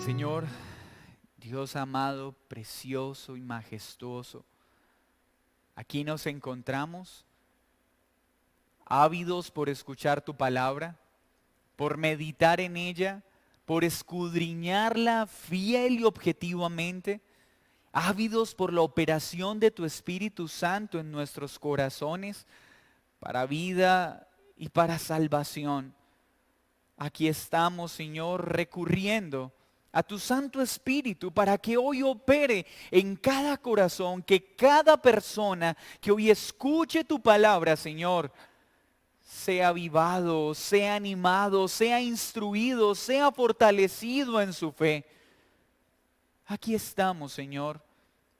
Señor, Dios amado, precioso y majestuoso, aquí nos encontramos ávidos por escuchar tu palabra, por meditar en ella, por escudriñarla fiel y objetivamente, ávidos por la operación de tu Espíritu Santo en nuestros corazones, para vida y para salvación. Aquí estamos, Señor, recurriendo a tu Santo Espíritu para que hoy opere en cada corazón, que cada persona que hoy escuche tu palabra, Señor, sea avivado, sea animado, sea instruido, sea fortalecido en su fe. Aquí estamos, Señor,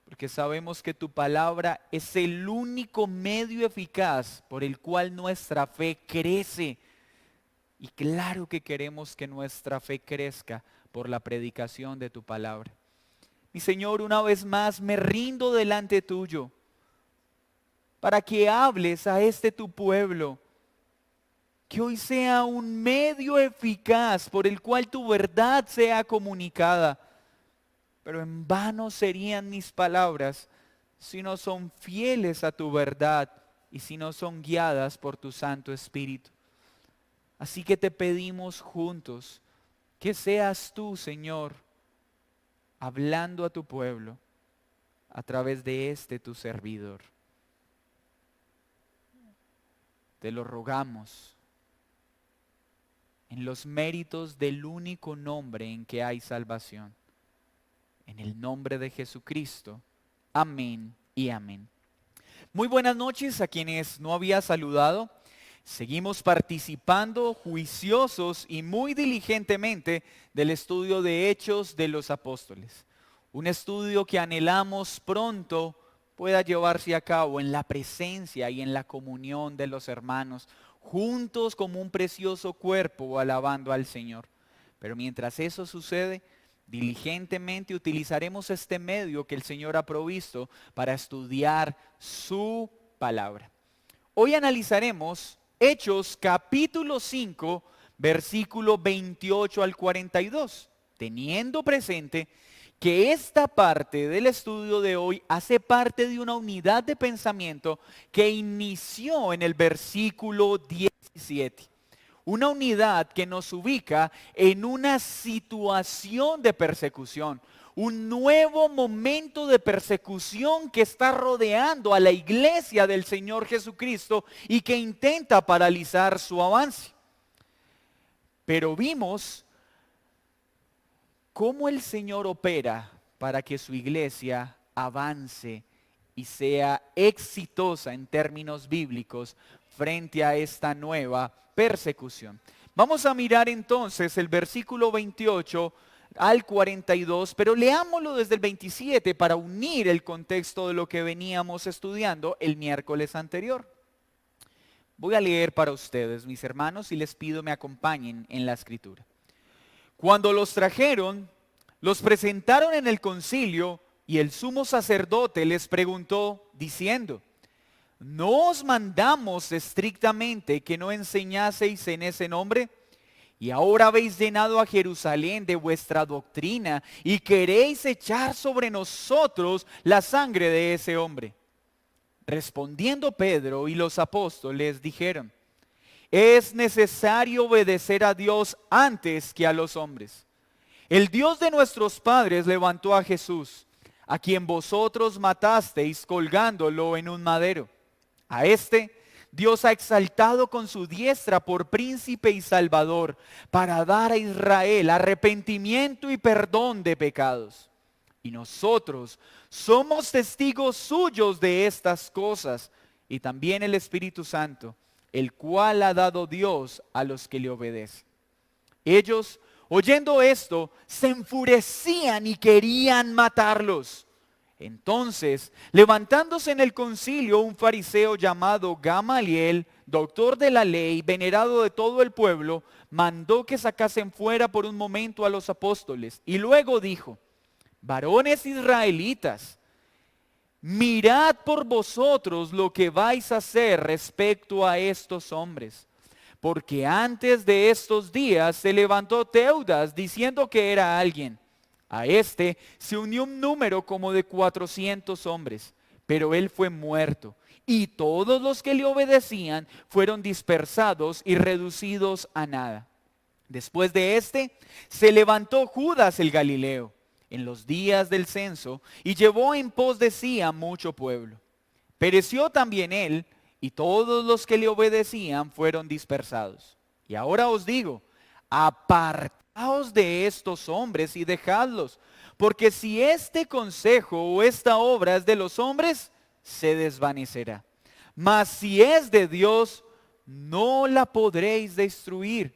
porque sabemos que tu palabra es el único medio eficaz por el cual nuestra fe crece. Y claro que queremos que nuestra fe crezca por la predicación de tu palabra. Mi Señor, una vez más me rindo delante tuyo para que hables a este tu pueblo. Que hoy sea un medio eficaz por el cual tu verdad sea comunicada. Pero en vano serían mis palabras si no son fieles a tu verdad y si no son guiadas por tu Santo Espíritu. Así que te pedimos juntos que seas tú, Señor, hablando a tu pueblo a través de este tu servidor. Te lo rogamos en los méritos del único nombre en que hay salvación. En el nombre de Jesucristo. Amén y amén. Muy buenas noches a quienes no había saludado. Seguimos participando juiciosos y muy diligentemente del estudio de Hechos de los Apóstoles. Un estudio que anhelamos pronto pueda llevarse a cabo en la presencia y en la comunión de los hermanos, juntos como un precioso cuerpo alabando al Señor. Pero mientras eso sucede, diligentemente utilizaremos este medio que el Señor ha provisto para estudiar su palabra. Hoy analizaremos Hechos capítulo 5, versículo 28 al 42, teniendo presente que esta parte del estudio de hoy hace parte de una unidad de pensamiento que inició en el versículo 17. Una unidad que nos ubica en una situación de persecución, un nuevo momento de persecución que está rodeando a la iglesia del Señor Jesucristo y que intenta paralizar su avance. Pero vimos cómo el Señor opera para que su iglesia avance y sea exitosa en términos bíblicos frente a esta nueva persecución. Vamos a mirar entonces el versículo 28 al 42, pero leámoslo desde el 27 para unir el contexto de lo que veníamos estudiando el miércoles anterior. Voy a leer para ustedes, mis hermanos, y les pido me acompañen en la escritura. Cuando los trajeron, los presentaron en el concilio y el sumo sacerdote les preguntó diciendo: ¿no os mandamos estrictamente que no enseñaseis en ese nombre? Y ahora habéis llenado a Jerusalén de vuestra doctrina y queréis echar sobre nosotros la sangre de ese hombre. Respondiendo Pedro y los apóstoles dijeron: es necesario obedecer a Dios antes que a los hombres. El Dios de nuestros padres levantó a Jesús, a quien vosotros matasteis colgándolo en un madero. A este Dios ha exaltado con su diestra por príncipe y salvador, para dar a Israel arrepentimiento y perdón de pecados. Y nosotros somos testigos suyos de estas cosas, y también el Espíritu Santo, el cual ha dado Dios a los que le obedecen. Ellos, oyendo esto, se enfurecían y querían matarlos. Entonces, levantándose en el concilio un fariseo llamado Gamaliel, doctor de la ley, venerado de todo el pueblo, mandó que sacasen fuera por un momento a los apóstoles. Y luego dijo: varones israelitas, mirad por vosotros lo que vais a hacer respecto a estos hombres. Porque antes de estos días se levantó Teudas diciendo que era alguien. A este se unió un número como de 400 hombres, pero él fue muerto, y todos los que le obedecían fueron dispersados y reducidos a nada. Después de este, se levantó Judas el Galileo en los días del censo y llevó en pos de sí a mucho pueblo. Pereció también él, y todos los que le obedecían fueron dispersados. Y ahora os digo, apartaos de estos hombres y dejadlos, porque si este consejo o esta obra es de los hombres, se desvanecerá. Mas si es de Dios, no la podréis destruir.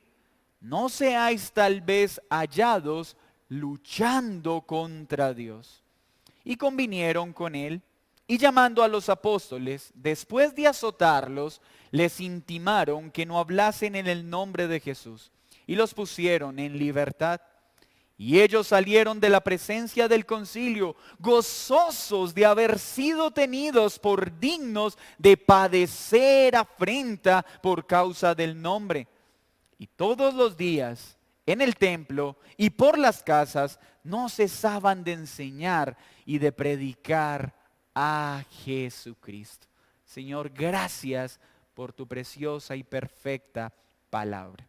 No seáis tal vez hallados luchando contra Dios. Y convinieron con él, y llamando a los apóstoles, después de azotarlos, les intimaron que no hablasen en el nombre de Jesús, y los pusieron en libertad. Y ellos salieron de la presencia del concilio, gozosos de haber sido tenidos por dignos de padecer afrenta por causa del nombre. Y todos los días en el templo y por las casas no cesaban de enseñar y de predicar a Jesucristo. Señor, gracias por tu preciosa y perfecta palabra.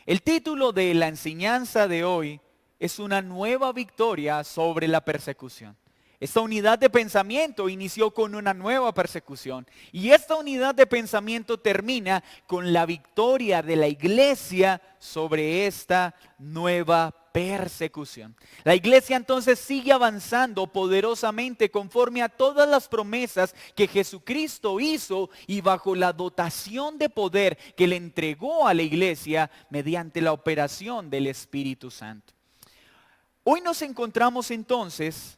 El título de la enseñanza de hoy es una nueva victoria sobre la persecución. Esta unidad de pensamiento inició con una nueva persecución y esta unidad de pensamiento termina con la victoria de la iglesia sobre esta nueva persecución. La iglesia entonces sigue avanzando poderosamente conforme a todas las promesas que Jesucristo hizo y bajo la dotación de poder que le entregó a la iglesia mediante la operación del Espíritu Santo. Hoy nos encontramos entonces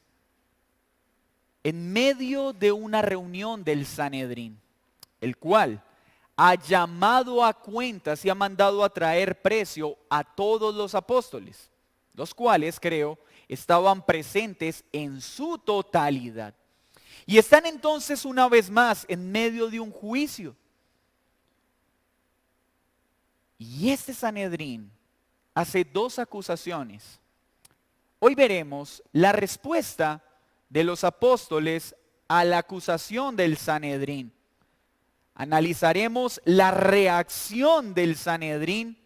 en medio de una reunión del Sanedrín, el cual ha llamado a cuentas y ha mandado a traer precio a todos los apóstoles, los cuales, creo, estaban presentes en su totalidad. Y están entonces una vez más en medio de un juicio. Y este Sanedrín hace dos acusaciones. Hoy veremos la respuesta de los apóstoles a la acusación del Sanedrín. Analizaremos la reacción del Sanedrín,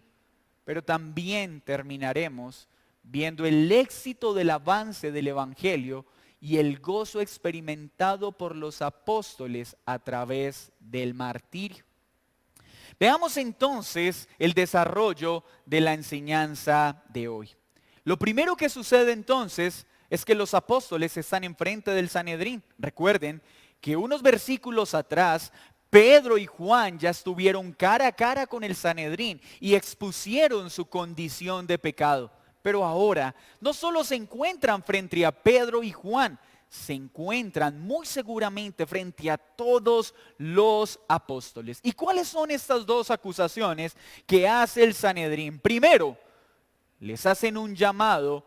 pero también terminaremos viendo el éxito del avance del Evangelio y el gozo experimentado por los apóstoles a través del martirio. Veamos entonces el desarrollo de la enseñanza de hoy. Lo primero que sucede entonces es que los apóstoles están enfrente del Sanedrín. Recuerden que unos versículos atrás, Pedro y Juan ya estuvieron cara a cara con el Sanedrín y expusieron su condición de pecado. Pero ahora no solo se encuentran frente a Pedro y Juan, se encuentran muy seguramente frente a todos los apóstoles. ¿Y cuáles son estas dos acusaciones que hace el Sanedrín? Primero, les hacen un llamado.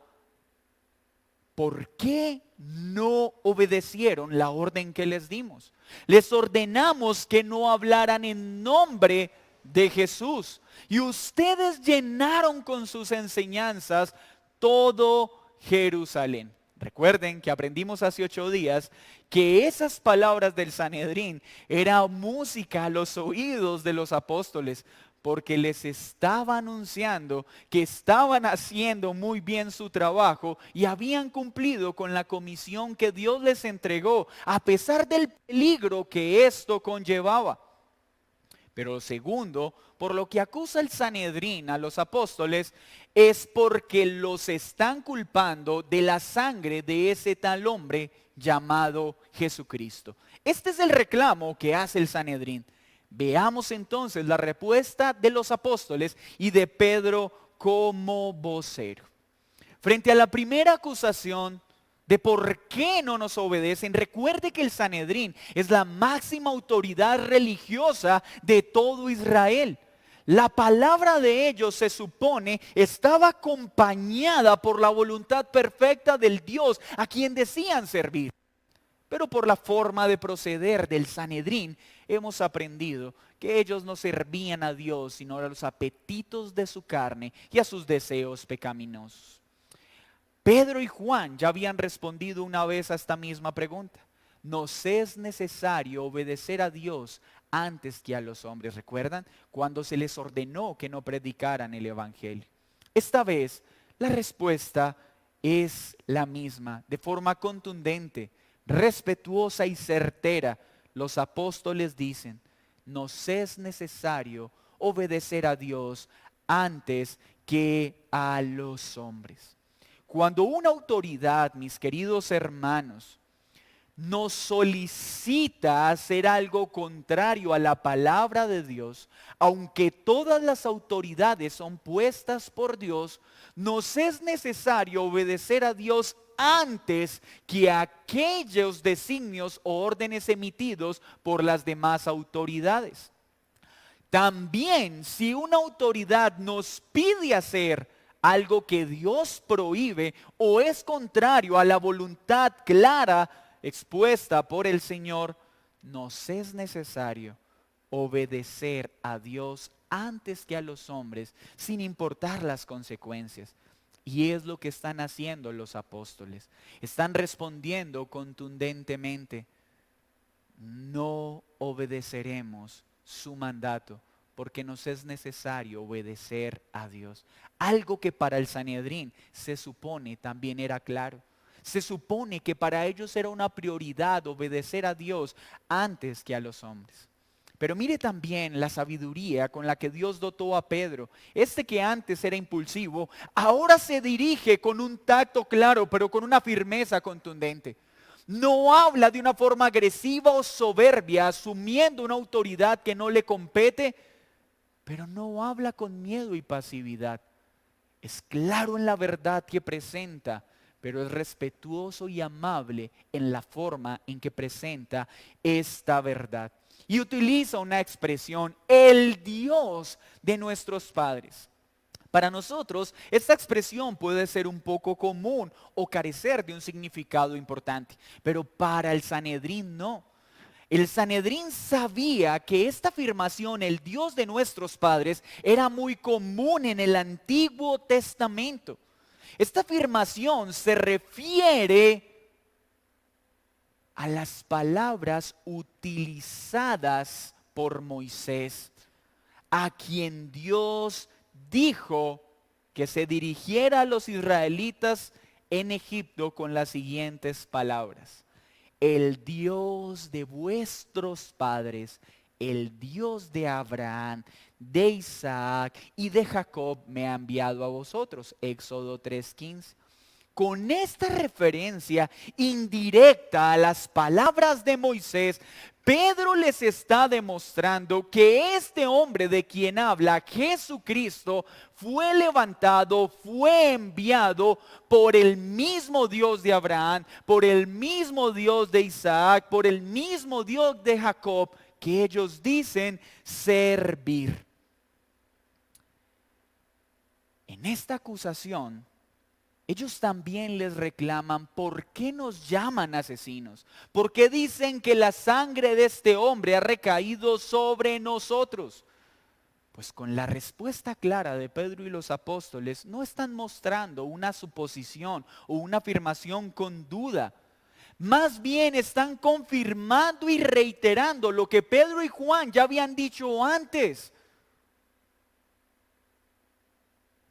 ¿Por qué no obedecieron la orden que les dimos? Les ordenamos que no hablaran en nombre de Jesús. Y ustedes llenaron con sus enseñanzas todo Jerusalén. Recuerden que aprendimos hace 8 días que esas palabras del Sanedrín eran música a los oídos de los apóstoles, porque les estaba anunciando que estaban haciendo muy bien su trabajo y habían cumplido con la comisión que Dios les entregó, a pesar del peligro que esto conllevaba. Pero segundo, por lo que acusa el Sanedrín a los apóstoles, es porque los están culpando de la sangre de ese tal hombre llamado Jesucristo. Este es el reclamo que hace el Sanedrín. Veamos entonces la respuesta de los apóstoles y de Pedro como vocero. Frente a la primera acusación de por qué no nos obedecen, recuerde que el Sanedrín es la máxima autoridad religiosa de todo Israel. La palabra de ellos, se supone, estaba acompañada por la voluntad perfecta del Dios a quien decían servir. Pero por la forma de proceder del Sanedrín, hemos aprendido que ellos no servían a Dios, sino a los apetitos de su carne y a sus deseos pecaminosos. Pedro y Juan ya habían respondido una vez a esta misma pregunta. Nos es necesario obedecer a Dios antes que a los hombres. ¿Recuerdan? Cuando se les ordenó que no predicaran el evangelio. Esta vez la respuesta es la misma, de forma contundente, respetuosa y certera. Los apóstoles dicen, nos es necesario obedecer a Dios antes que a los hombres. Cuando una autoridad, mis queridos hermanos, nos solicita hacer algo contrario a la palabra de Dios, aunque todas las autoridades son puestas por Dios, nos es necesario obedecer a Dios antes que a aquellos designios o órdenes emitidos por las demás autoridades. También, si una autoridad nos pide hacer algo que Dios prohíbe o es contrario a la voluntad clara expuesta por el Señor, nos es necesario obedecer a Dios antes que a los hombres, sin importar las consecuencias. Y es lo que están haciendo los apóstoles. Están respondiendo contundentemente, no obedeceremos su mandato, porque nos es necesario obedecer a Dios. Algo que para el Sanedrín se supone también era claro. Se supone que para ellos era una prioridad obedecer a Dios antes que a los hombres. Pero mire también la sabiduría con la que Dios dotó a Pedro. Este que antes era impulsivo, ahora se dirige con un tacto claro, pero con una firmeza contundente. No habla de una forma agresiva o soberbia, asumiendo una autoridad que no le compete, pero no habla con miedo y pasividad. Es claro en la verdad que presenta, pero es respetuoso y amable en la forma en que presenta esta verdad. Y utiliza una expresión, el Dios de nuestros padres. Para nosotros, esta expresión puede ser un poco común o carecer de un significado importante, pero para el Sanedrín no. El Sanedrín sabía que esta afirmación, el Dios de nuestros padres, era muy común en el Antiguo Testamento. Esta afirmación se refiere a las palabras utilizadas por Moisés, a quien Dios dijo que se dirigiera a los israelitas en Egipto con las siguientes palabras: el Dios de vuestros padres, el Dios de Abraham, de Isaac y de Jacob me ha enviado a vosotros. Éxodo 3:15. Con esta referencia indirecta a las palabras de Moisés, Pedro les está demostrando que este hombre de quien habla, Jesucristo, fue levantado, fue enviado por el mismo Dios de Abraham, por el mismo Dios de Isaac, por el mismo Dios de Jacob, que ellos dicen servir. En esta acusación, ellos también les reclaman, ¿por qué nos llaman asesinos? ¿Por qué dicen que la sangre de este hombre ha recaído sobre nosotros? Pues con la respuesta clara de Pedro y los apóstoles, no están mostrando una suposición o una afirmación con duda. Más bien están confirmando y reiterando lo que Pedro y Juan ya habían dicho antes.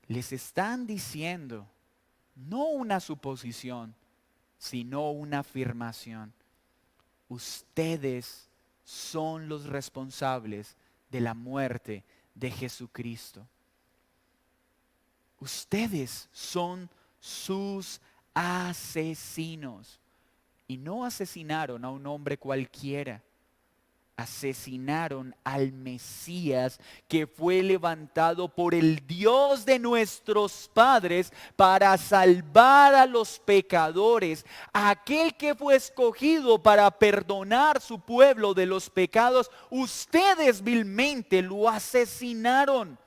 Les están diciendo, no una suposición, sino una afirmación. Ustedes son los responsables de la muerte de Jesucristo. Ustedes son sus asesinos. Y no asesinaron a un hombre cualquiera. Asesinaron al Mesías que fue levantado por el Dios de nuestros padres para salvar a los pecadores, aquel que fue escogido para perdonar su pueblo de los pecados. Ustedes vilmente lo asesinaron,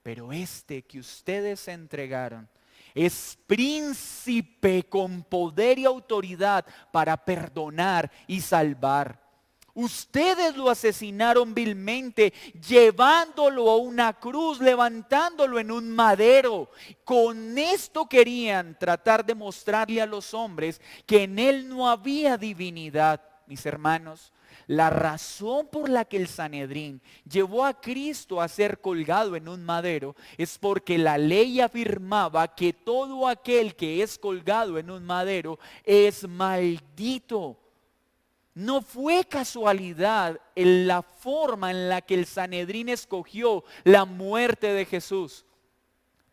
pero este que ustedes entregaron es príncipe con poder y autoridad para perdonar y salvar. Ustedes lo asesinaron vilmente, llevándolo a una cruz, levantándolo en un madero. Con esto querían tratar de mostrarle a los hombres que en él no había divinidad. Mis hermanos, la razón por la que el Sanedrín llevó a Cristo a ser colgado en un madero es porque la ley afirmaba que todo aquel que es colgado en un madero es maldito. No fue casualidad en la forma en la que el Sanedrín escogió la muerte de Jesús.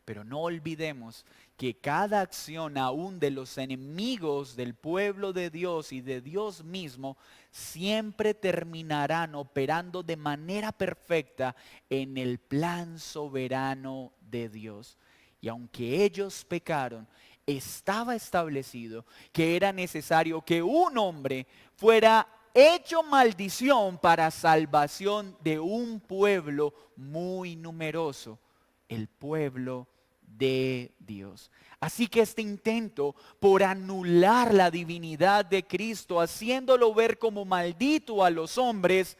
Pero no olvidemos que cada acción aún de los enemigos del pueblo de Dios y de Dios mismo siempre terminarán operando de manera perfecta en el plan soberano de Dios. Y aunque ellos pecaron, estaba establecido que era necesario que un hombre fuera hecho maldición para salvación de un pueblo muy numeroso, el pueblo de Dios. Así que este intento por anular la divinidad de Cristo, haciéndolo ver como maldito a los hombres,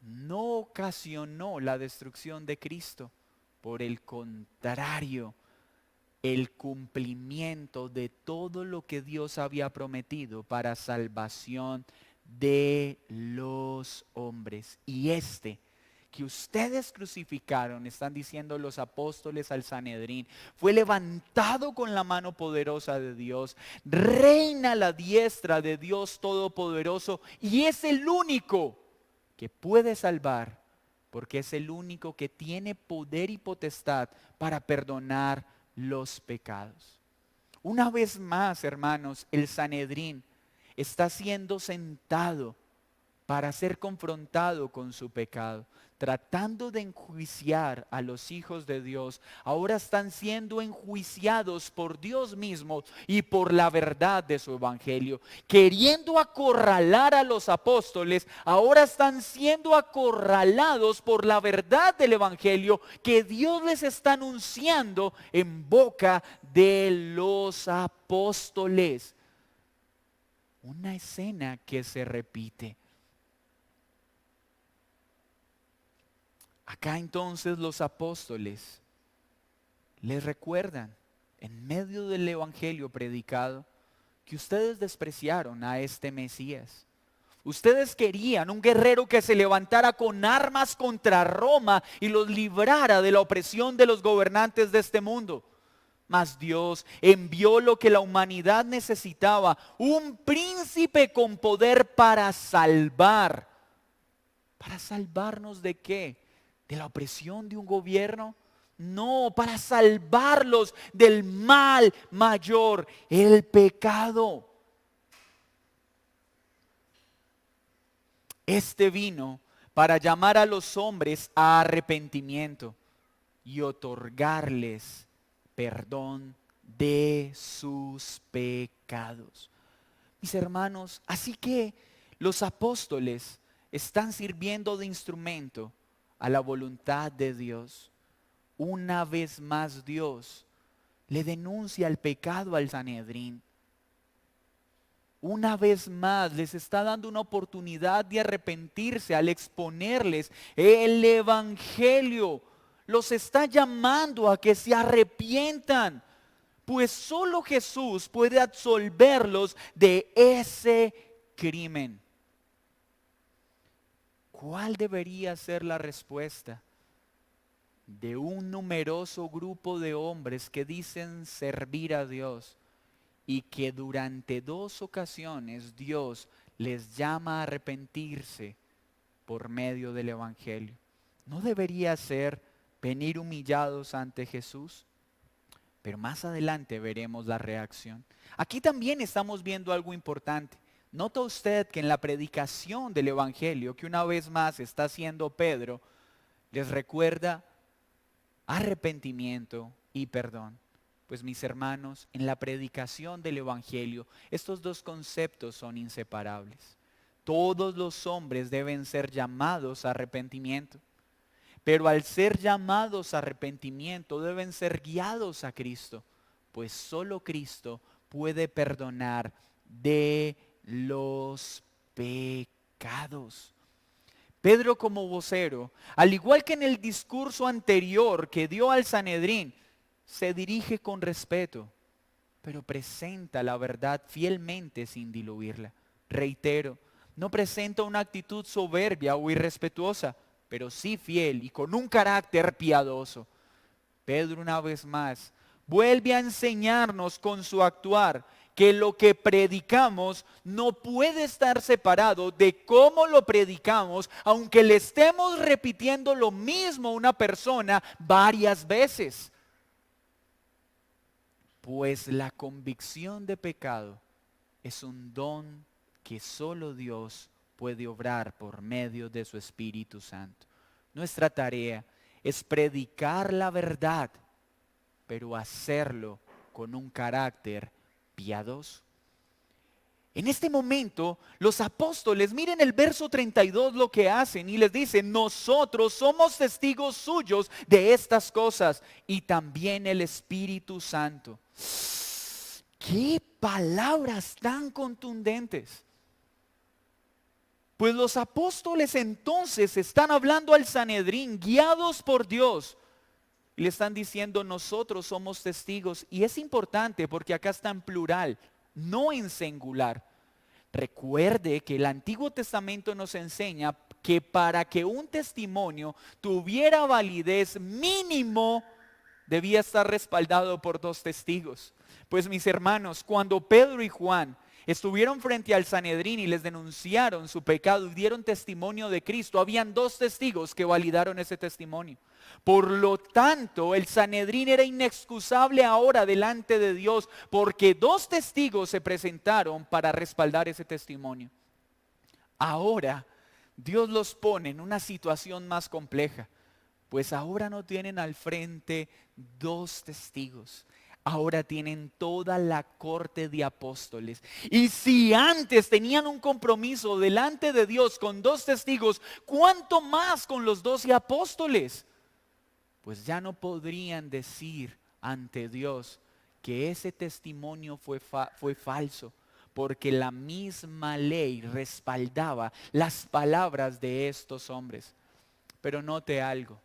no ocasionó la destrucción de Cristo. Por el contrario, el cumplimiento de todo lo que Dios había prometido para salvación de los hombres. Y que ustedes crucificaron, están diciendo los apóstoles al Sanedrín, fue levantado con la mano poderosa de Dios, reina a la diestra de Dios Todopoderoso y es el único que puede salvar, porque es el único que tiene poder y potestad para perdonar los pecados. Una vez más, hermanos, el Sanedrín está siendo sentado para ser confrontado con su pecado, tratando de enjuiciar a los hijos de Dios. Ahora están siendo enjuiciados por Dios mismo y por la verdad de su evangelio. Queriendo acorralar a los apóstoles, ahora están siendo acorralados por la verdad del evangelio que Dios les está anunciando en boca de los apóstoles. Una escena que se repite. Acá entonces los apóstoles les recuerdan en medio del evangelio predicado que ustedes despreciaron a este Mesías. Ustedes querían un guerrero que se levantara con armas contra Roma y los librara de la opresión de los gobernantes de este mundo. Mas Dios envió lo que la humanidad necesitaba, un príncipe con poder para salvar. ¿Para salvarnos de qué? ¿De la opresión de un gobierno? No, para salvarlos del mal mayor, el pecado. Este vino para llamar a los hombres a arrepentimiento y otorgarles perdón de sus pecados. Mis hermanos, así que los apóstoles están sirviendo de instrumento a la voluntad de Dios. Una vez más Dios le denuncia el pecado al Sanedrín. Una vez más les está dando una oportunidad de arrepentirse al exponerles el evangelio. Los está llamando a que se arrepientan, pues solo Jesús puede absolverlos de ese crimen. ¿Cuál debería ser la respuesta de un numeroso grupo de hombres que dicen servir a Dios y que durante 2 ocasiones Dios les llama a arrepentirse por medio del evangelio? ¿No debería ser venir humillados ante Jesús? Pero más adelante veremos la reacción. Aquí también estamos viendo algo importante. Nota usted que en la predicación del evangelio, que una vez más está haciendo Pedro, les recuerda arrepentimiento y perdón. Pues mis hermanos, en la predicación del evangelio, estos dos conceptos son inseparables. Todos los hombres deben ser llamados a arrepentimiento. Pero al ser llamados a arrepentimiento deben ser guiados a Cristo, pues solo Cristo puede perdonar de los pecados. pecados. Pedro como vocero, al igual que en el discurso anterior que dio al Sanedrín, se dirige con respeto, pero presenta la verdad fielmente sin diluirla. Reitero, no presenta una actitud soberbia o irrespetuosa, pero sí fiel y con un carácter piadoso. Pedro una vez más vuelve a enseñarnos con su actuar que lo que predicamos no puede estar separado de cómo lo predicamos, aunque le estemos repitiendo lo mismo a una persona varias veces. Pues la convicción de pecado es un don que solo Dios puede obrar por medio de su Espíritu Santo. Nuestra tarea es predicar la verdad, pero hacerlo con un carácter piadoso. En este momento, los apóstoles, miren el verso 32 lo que hacen y les dicen, nosotros somos testigos suyos de estas cosas y también el Espíritu Santo. ¡Qué palabras tan contundentes! Pues los apóstoles entonces están hablando al Sanedrín, guiados por Dios. Y le están diciendo, nosotros somos testigos. Y es importante porque acá está en plural, no en singular. Recuerde que el Antiguo Testamento nos enseña que para que un testimonio tuviera validez mínimo, debía estar respaldado por 2 testigos. Pues mis hermanos, cuando Pedro y Juan estuvieron frente al Sanedrín y les denunciaron su pecado y dieron testimonio de Cristo, habían 2 testigos que validaron ese testimonio. Por lo tanto, el Sanedrín era inexcusable ahora delante de Dios, porque 2 testigos se presentaron para respaldar ese testimonio. Ahora, Dios los pone en una situación más compleja, pues ahora no tienen al frente 2 testigos. Ahora tienen toda la corte de apóstoles. Y si antes tenían un compromiso delante de Dios con 2 testigos, ¿cuánto más con los 12 apóstoles? Pues ya no podrían decir ante Dios que ese testimonio fue falso, porque la misma ley respaldaba las palabras de estos hombres. Pero note algo.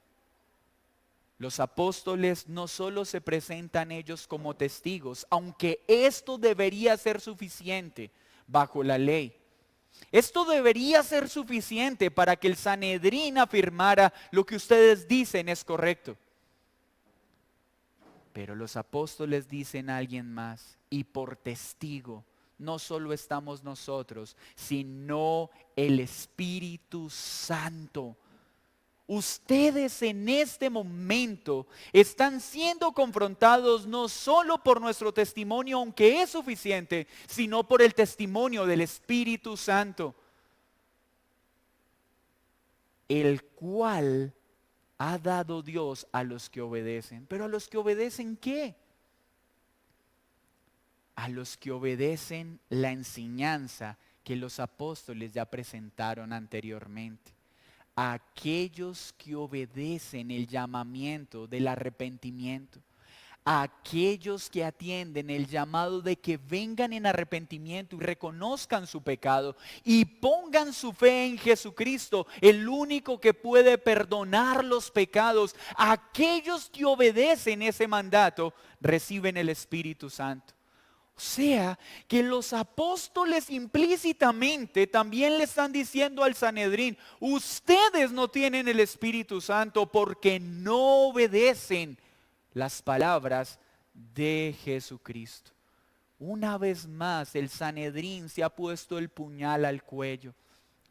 Los apóstoles no solo se presentan ellos como testigos, aunque esto debería ser suficiente bajo la ley. Esto debería ser suficiente para que el Sanedrín afirmara lo que ustedes dicen es correcto. Pero los apóstoles dicen a alguien más, y por testigo no solo estamos nosotros, sino el Espíritu Santo. Ustedes en este momento están siendo confrontados no solo por nuestro testimonio, aunque es suficiente, sino por el testimonio del Espíritu Santo, el cual ha dado Dios a los que obedecen. ¿Pero a los que obedecen qué? A los que obedecen la enseñanza que los apóstoles ya presentaron anteriormente. A aquellos que obedecen el llamamiento del arrepentimiento. A aquellos que atienden el llamado de que vengan en arrepentimiento y reconozcan su pecado y pongan su fe en Jesucristo, el único que puede perdonar los pecados. A aquellos que obedecen ese mandato reciben el Espíritu Santo. O sea, que los apóstoles implícitamente también le están diciendo al Sanedrín, ustedes no tienen el Espíritu Santo porque no obedecen las palabras de Jesucristo. Una vez más, el Sanedrín se ha puesto el puñal al cuello,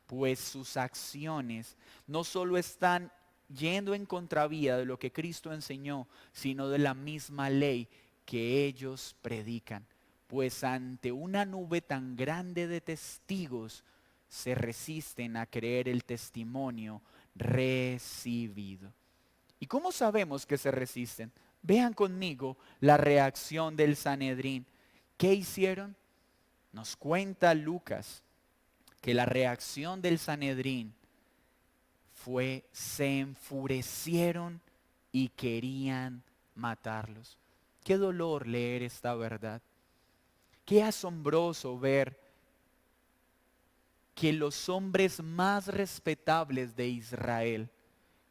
pues sus acciones no solo están yendo en contravía de lo que Cristo enseñó, sino de la misma ley que ellos predican. Pues ante una nube tan grande de testigos, se resisten a creer el testimonio recibido. ¿Y cómo sabemos que se resisten? Vean conmigo la reacción del Sanedrín. ¿Qué hicieron? Nos cuenta Lucas que la reacción del Sanedrín fue, se enfurecieron y querían matarlos. Qué dolor leer esta verdad. Qué asombroso ver que los hombres más respetables de Israel,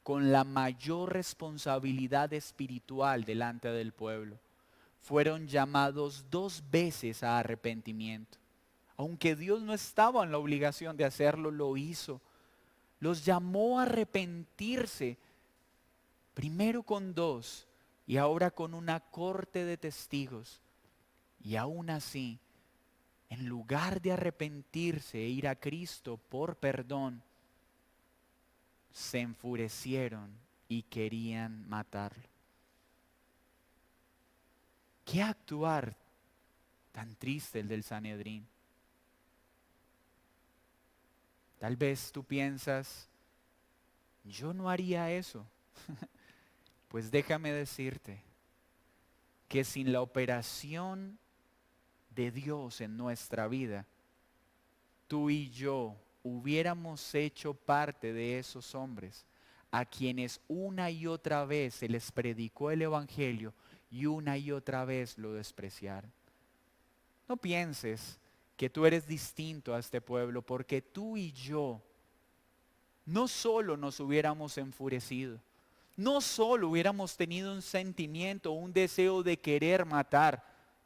con la mayor responsabilidad espiritual delante del pueblo, fueron llamados 2 veces a arrepentimiento. Aunque Dios no estaba en la obligación de hacerlo, lo hizo. Los llamó a arrepentirse, primero con 2 y ahora con una corte de testigos. Y aún así, en lugar de arrepentirse e ir a Cristo por perdón, se enfurecieron y querían matarlo. ¿Qué actuar tan triste el del Sanedrín? Tal vez tú piensas, yo no haría eso. Pues déjame decirte que sin la operación de Dios en nuestra vida, tú y yo hubiéramos hecho parte de esos hombres a quienes una y otra vez se les predicó el Evangelio y una y otra vez lo despreciaron. No pienses que tú eres distinto a este pueblo, porque tú y yo no solo nos hubiéramos enfurecido, no solo hubiéramos tenido un sentimiento, un deseo de querer matar,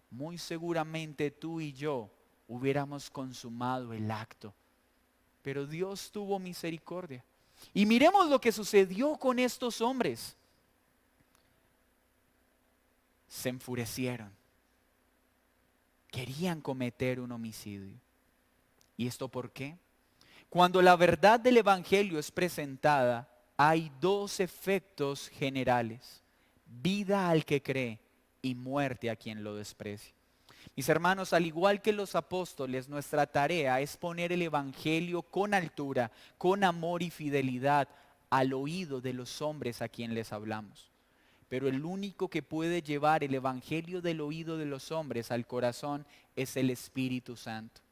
muy seguramente tú y yo hubiéramos consumado el acto. Pero Dios tuvo misericordia. Y miremos lo que sucedió con estos hombres. Se enfurecieron. Querían cometer un homicidio. ¿Y esto por qué? Cuando la verdad del Evangelio es presentada, hay 2 efectos generales: vida al que cree y muerte a quien lo desprecia. Mis hermanos, al igual que los apóstoles, nuestra tarea es poner el Evangelio con altura, con amor y fidelidad al oído de los hombres a quien les hablamos. Pero el único que puede llevar el Evangelio del oído de los hombres al corazón es el Espíritu Santo.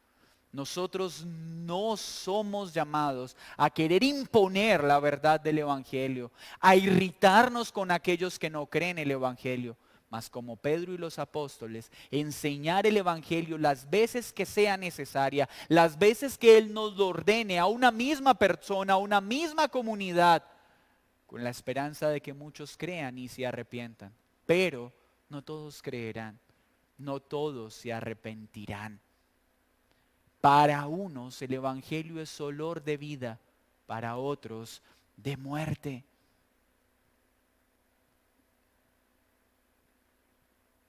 Nosotros no somos llamados a querer imponer la verdad del Evangelio, a irritarnos con aquellos que no creen el Evangelio, mas como Pedro y los apóstoles, enseñar el Evangelio las veces que sea necesaria, las veces que Él nos lo ordene a una misma persona, a una misma comunidad, con la esperanza de que muchos crean y se arrepientan. Pero no todos creerán, no todos se arrepentirán. Para unos el Evangelio es olor de vida, para otros de muerte.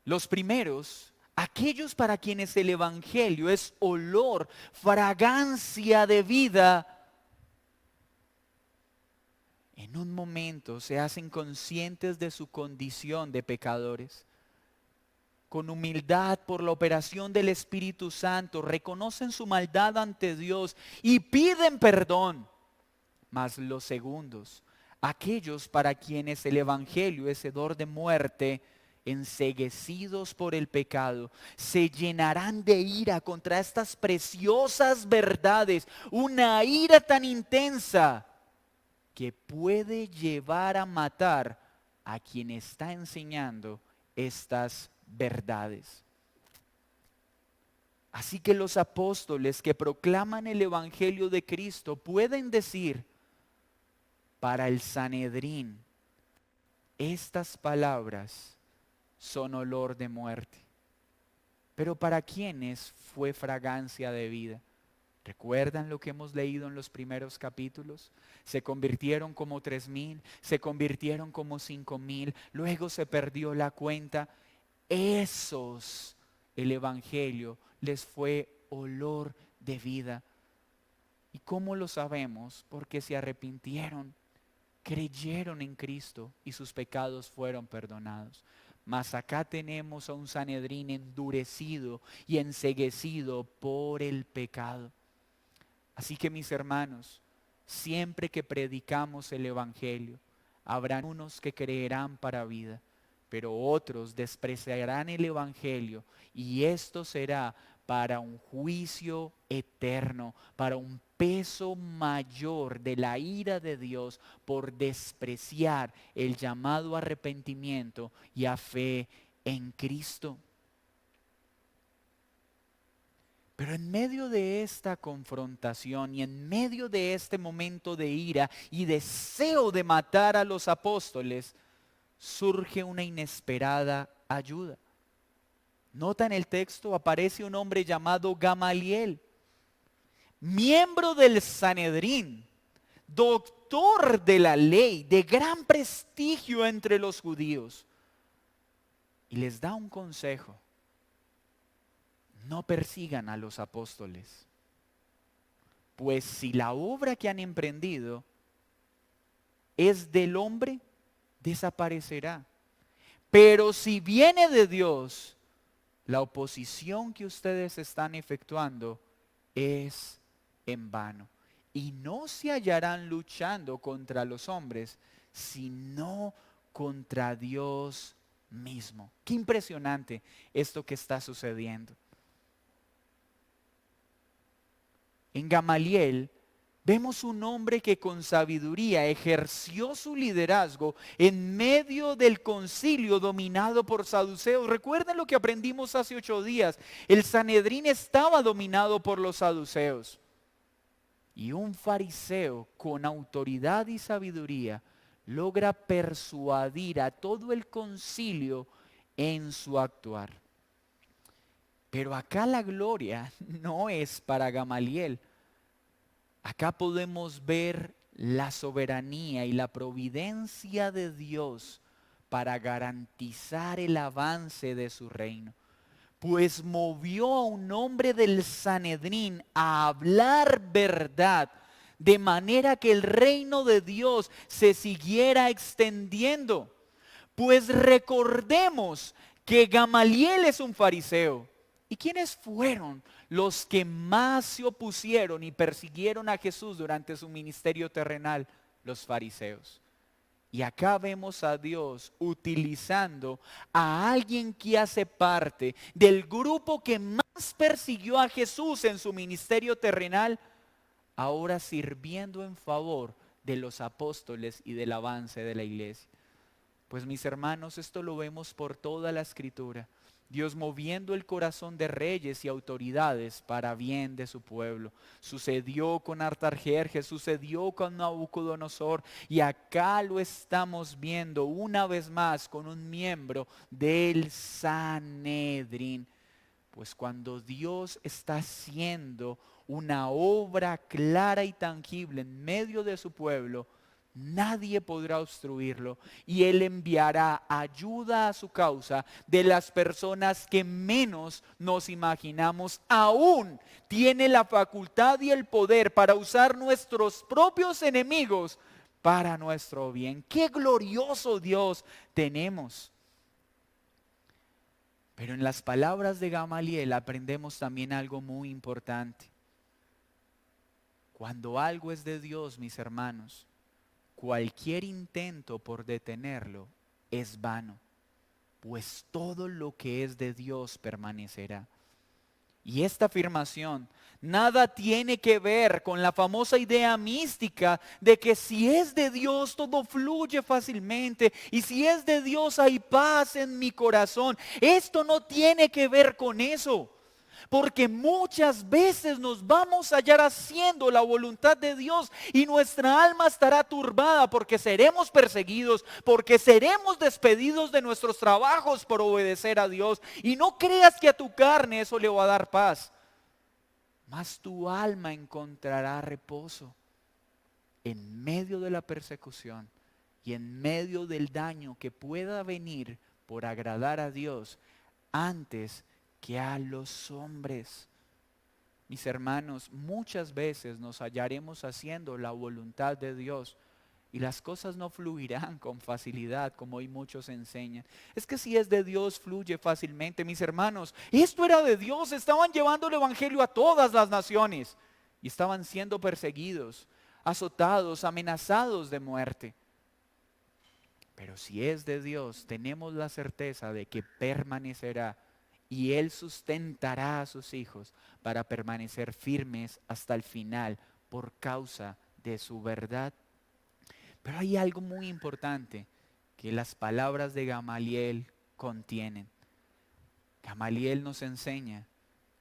Los primeros, aquellos para quienes el Evangelio es olor, fragancia de vida, en un momento se hacen conscientes de su condición de pecadores. Con humildad por la operación del Espíritu Santo, reconocen su maldad ante Dios y piden perdón. Mas los segundos, aquellos para quienes el Evangelio es hedor de muerte, enceguecidos por el pecado, se llenarán de ira contra estas preciosas verdades, una ira tan intensa que puede llevar a matar a quien está enseñando estas verdades. Así que los apóstoles que proclaman el Evangelio de Cristo pueden decir para el Sanedrín, estas palabras son olor de muerte. Pero para quienes fue fragancia de vida. ¿Recuerdan lo que hemos leído en los primeros capítulos? Se convirtieron como 3,000, se convirtieron como 5,000, luego se perdió la cuenta. Esos, el Evangelio les fue olor de vida. ¿Y cómo lo sabemos? Porque se arrepintieron, creyeron en Cristo y sus pecados fueron perdonados. Mas acá tenemos a un Sanedrín endurecido y enceguecido por el pecado. Así que mis hermanos, siempre que predicamos el Evangelio, habrán unos que creerán para vida, pero otros despreciarán el Evangelio y esto será para un juicio eterno, para un peso mayor de la ira de Dios por despreciar el llamado arrepentimiento y a fe en Cristo. Pero en medio de esta confrontación y en medio de este momento de ira y deseo de matar a los apóstoles, surge una inesperada ayuda. Nota en el texto, aparece un hombre llamado Gamaliel, miembro del Sanedrín, doctor de la ley, de gran prestigio entre los judíos. Y les da un consejo: no persigan a los apóstoles, pues si la obra que han emprendido es del hombre, desaparecerá. Pero si viene de Dios, la oposición que ustedes están efectuando es en vano. Y no se hallarán luchando contra los hombres, sino contra Dios mismo. Qué impresionante esto que está sucediendo. En Gamaliel vemos un hombre que con sabiduría ejerció su liderazgo en medio del concilio dominado por saduceos. Recuerden lo que aprendimos hace 8 días. El Sanedrín estaba dominado por los saduceos. Y un fariseo con autoridad y sabiduría logra persuadir a todo el concilio en su actuar. Pero acá la gloria no es para Gamaliel. Acá podemos ver la soberanía y la providencia de Dios para garantizar el avance de su reino. Pues movió a un hombre del Sanedrín a hablar verdad, de manera que el reino de Dios se siguiera extendiendo. Pues recordemos que Gamaliel es un fariseo. ¿Y quiénes fueron los que más se opusieron y persiguieron a Jesús durante su ministerio terrenal? Los fariseos. Y acá vemos a Dios utilizando a alguien que hace parte del grupo que más persiguió a Jesús en su ministerio terrenal, ahora sirviendo en favor de los apóstoles y del avance de la iglesia. Pues mis hermanos, esto lo vemos por toda la Escritura. Dios moviendo el corazón de reyes y autoridades para bien de su pueblo. Sucedió con Artajerjes, sucedió con Nabucodonosor, y acá lo estamos viendo una vez más con un miembro del Sanedrín. Pues cuando Dios está haciendo una obra clara y tangible en medio de su pueblo, nadie podrá obstruirlo, y Él enviará ayuda a su causa de las personas que menos nos imaginamos. Aún tiene la facultad y el poder para usar nuestros propios enemigos para nuestro bien. ¡Qué glorioso Dios tenemos! Pero en las palabras de Gamaliel aprendemos también algo muy importante. Cuando algo es de Dios, mis hermanos, cualquier intento por detenerlo es vano, pues todo lo que es de Dios permanecerá. Y esta afirmación nada tiene que ver con la famosa idea mística de que si es de Dios todo fluye fácilmente y si es de Dios hay paz en mi corazón. Esto no tiene que ver con eso. Porque muchas veces nos vamos a hallar haciendo la voluntad de Dios y nuestra alma estará turbada porque seremos perseguidos, porque seremos despedidos de nuestros trabajos por obedecer a Dios. Y no creas que a tu carne eso le va a dar paz, mas tu alma encontrará reposo en medio de la persecución y en medio del daño que pueda venir por agradar a Dios antes que a los hombres. Mis hermanos, muchas veces nos hallaremos haciendo la voluntad de Dios y las cosas no fluirán con facilidad, como hoy muchos enseñan. Es que si es de Dios, fluye fácilmente. Mis hermanos, esto era de Dios. Estaban llevando el evangelio a todas las naciones y estaban siendo perseguidos, azotados, amenazados de muerte. Pero si es de Dios, tenemos la certeza de que permanecerá. Y Él sustentará a sus hijos para permanecer firmes hasta el final por causa de su verdad. Pero hay algo muy importante que las palabras de Gamaliel contienen. Gamaliel nos enseña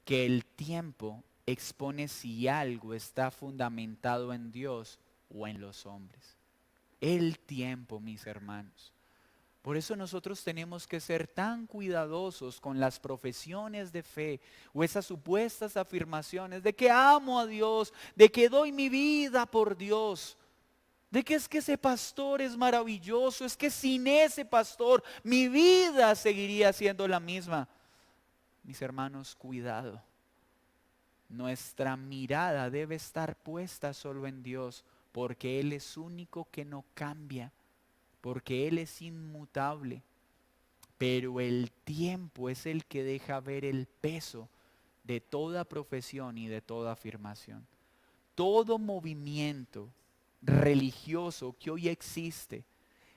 que el tiempo expone si algo está fundamentado en Dios o en los hombres. El tiempo, mis hermanos. Por eso nosotros tenemos que ser tan cuidadosos con las profesiones de fe o esas supuestas afirmaciones de que amo a Dios, de que doy mi vida por Dios, de que es que ese pastor es maravilloso, es que sin ese pastor mi vida seguiría siendo la misma. Mis hermanos, cuidado. Nuestra mirada debe estar puesta solo en Dios, porque Él es único que no cambia, porque Él es inmutable. Pero el tiempo es el que deja ver el peso de toda profesión y de toda afirmación. Todo movimiento religioso que hoy existe,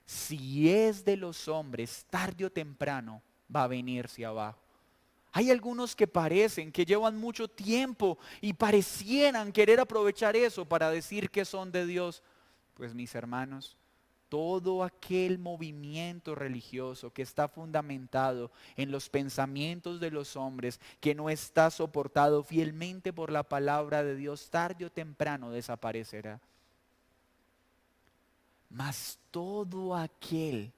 si es de los hombres, tarde o temprano va a venirse abajo. Hay algunos que parecen que llevan mucho tiempo y parecieran querer aprovechar eso para decir que son de Dios. Pues mis hermanos, todo aquel movimiento religioso que está fundamentado en los pensamientos de los hombres, que no está soportado fielmente por la palabra de Dios, tarde o temprano desaparecerá. Mas todo aquel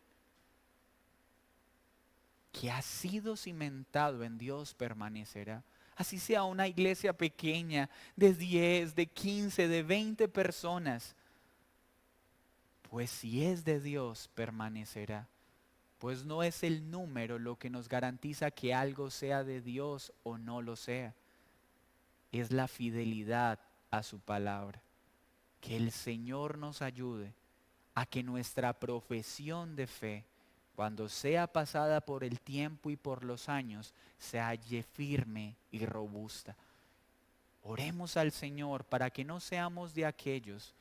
que ha sido cimentado en Dios permanecerá. Así sea una iglesia pequeña de 10, de 15, de 20 personas. Pues si es de Dios, permanecerá. Pues no es el número lo que nos garantiza que algo sea de Dios o no lo sea. Es la fidelidad a su palabra. Que el Señor nos ayude a que nuestra profesión de fe, cuando sea pasada por el tiempo y por los años, se halle firme y robusta. Oremos al Señor para que no seamos de aquellos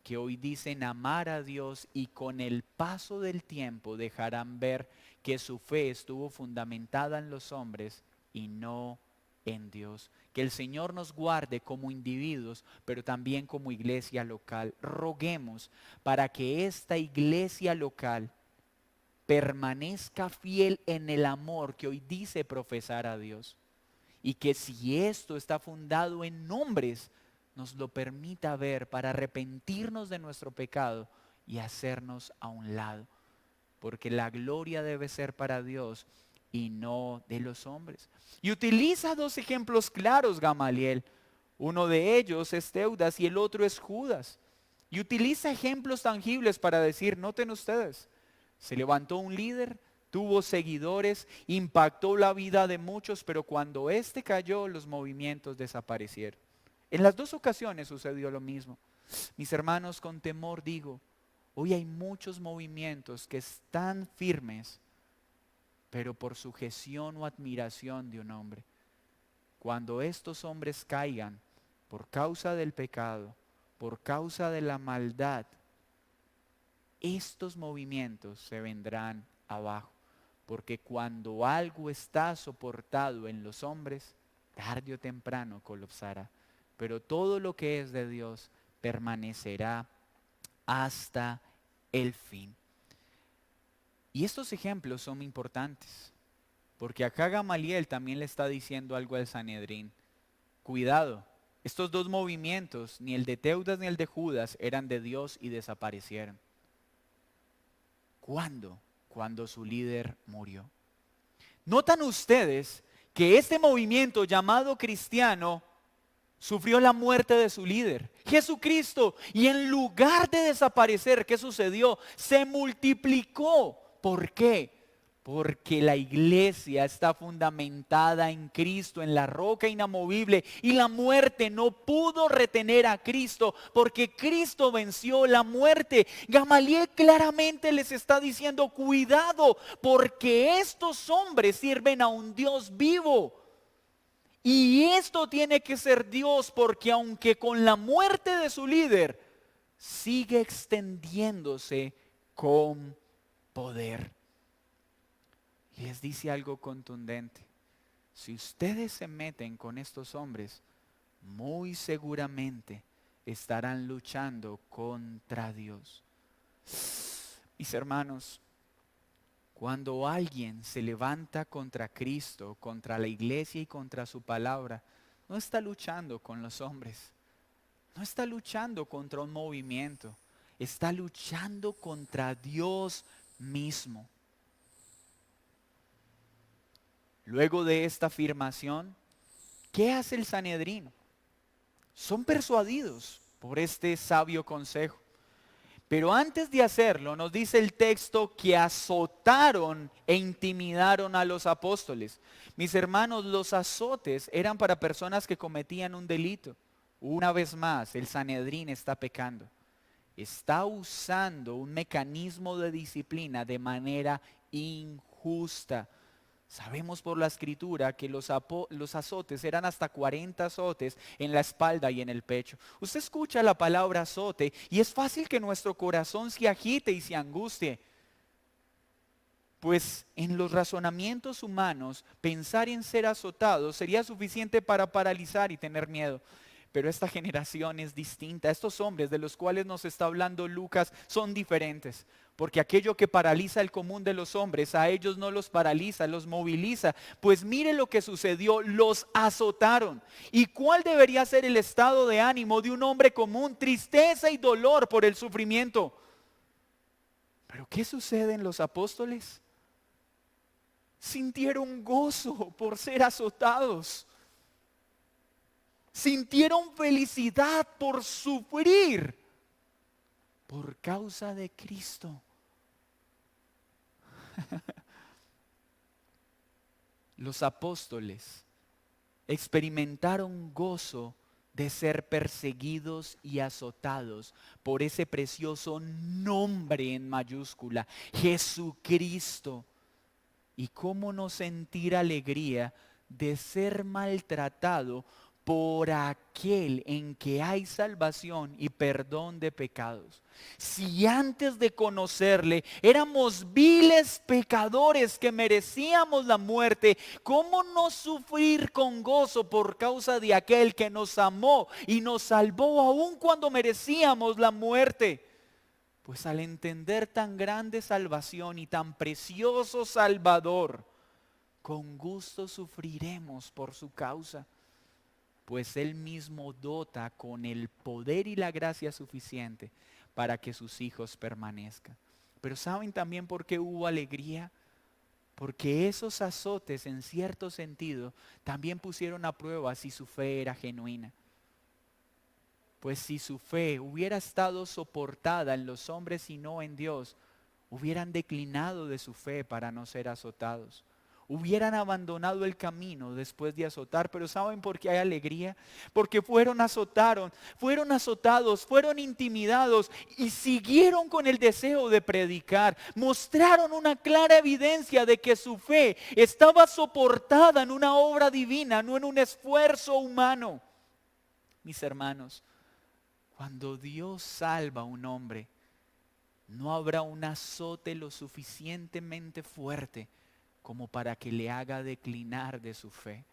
que hoy dicen amar a Dios y con el paso del tiempo dejarán ver que su fe estuvo fundamentada en los hombres y no en Dios. Que el Señor nos guarde como individuos, pero también como iglesia local. Roguemos para que esta iglesia local permanezca fiel en el amor que hoy dice profesar a Dios. Y que si esto está fundado en hombres, nos lo permita ver para arrepentirnos de nuestro pecado y hacernos a un lado. Porque la gloria debe ser para Dios y no de los hombres. Y utiliza dos ejemplos claros, Gamaliel. Uno de ellos es Teudas y el otro es Judas. Y utiliza ejemplos tangibles para decir, noten ustedes, se levantó un líder, tuvo seguidores, impactó la vida de muchos, pero cuando éste cayó, los movimientos desaparecieron. En las dos ocasiones sucedió lo mismo. Mis hermanos, con temor digo, hoy hay muchos movimientos que están firmes, pero por sujeción o admiración de un hombre. Cuando estos hombres caigan por causa del pecado, por causa de la maldad, estos movimientos se vendrán abajo. Porque cuando algo está soportado en los hombres, tarde o temprano colapsará. Pero todo lo que es de Dios permanecerá hasta el fin. Y estos ejemplos son importantes, porque acá Gamaliel también le está diciendo algo al Sanedrín. Cuidado, estos dos movimientos, ni el de Teudas ni el de Judas, eran de Dios y desaparecieron. ¿Cuándo? Cuando su líder murió. ¿Notan ustedes que este movimiento llamado cristiano sufrió la muerte de su líder, Jesucristo? Y en lugar de desaparecer, ¿qué sucedió? Se multiplicó. ¿Por qué? Porque la iglesia está fundamentada en Cristo, en la roca inamovible, y la muerte no pudo retener a Cristo, porque Cristo venció la muerte. Gamaliel claramente les está diciendo, cuidado, porque estos hombres sirven a un Dios vivo. Y esto tiene que ser Dios, porque aunque con la muerte de su líder, sigue extendiéndose con poder. Y les dice algo contundente. Si ustedes se meten con estos hombres, muy seguramente estarán luchando contra Dios. Mis hermanos, Cuando alguien se levanta contra Cristo, contra la iglesia y contra su palabra, no está luchando con los hombres, no está luchando contra un movimiento, está luchando contra Dios mismo. Luego de esta afirmación, ¿qué hace el Sanedrín? Son persuadidos por este sabio consejo. Pero antes de hacerlo, nos dice el texto que azotaron e intimidaron a los apóstoles. Mis hermanos, los azotes eran para personas que cometían un delito. Una vez más, el Sanedrín está pecando. Está usando un mecanismo de disciplina de manera injusta. Sabemos por la escritura que los azotes eran hasta 40 azotes en la espalda y en el pecho. Usted escucha la palabra azote y es fácil que nuestro corazón se agite y se angustie. Pues en los razonamientos humanos, pensar en ser azotado sería suficiente para paralizar y tener miedo. Pero esta generación es distinta. Estos hombres de los cuales nos está hablando Lucas son diferentes. Porque aquello que paraliza el común de los hombres, a ellos no los paraliza, los moviliza. Pues mire lo que sucedió, los azotaron. ¿Y cuál debería ser el estado de ánimo de un hombre común? Tristeza y dolor por el sufrimiento. ¿Pero qué sucede en los apóstoles? Sintieron gozo por ser azotados. Sintieron felicidad por sufrir por causa de Cristo. Los apóstoles experimentaron gozo de ser perseguidos y azotados por ese precioso nombre en mayúscula, Jesucristo. ¿Y cómo no sentir alegría de ser maltratado por aquel en que hay salvación y perdón de pecados? Si antes de conocerle éramos viles pecadores que merecíamos la muerte, ¿cómo no sufrir con gozo por causa de aquel que nos amó y nos salvó aun cuando merecíamos la muerte? Pues al entender tan grande salvación y tan precioso Salvador, con gusto sufriremos por su causa. Pues Él mismo dota con el poder y la gracia suficiente para que sus hijos permanezcan. Pero ¿saben también por qué hubo alegría? Porque esos azotes, en cierto sentido, también pusieron a prueba si su fe era genuina. Pues si su fe hubiera estado soportada en los hombres y no en Dios, hubieran declinado de su fe para no ser azotados. Hubieran abandonado el camino después de azotar. Pero ¿saben por qué hay alegría? Porque fueron azotados, fueron intimidados y siguieron con el deseo de predicar. Mostraron una clara evidencia de que su fe estaba soportada en una obra divina, no en un esfuerzo humano. Mis hermanos, cuando Dios salva a un hombre, no habrá un azote lo suficientemente fuerte como para que le haga declinar de su fe.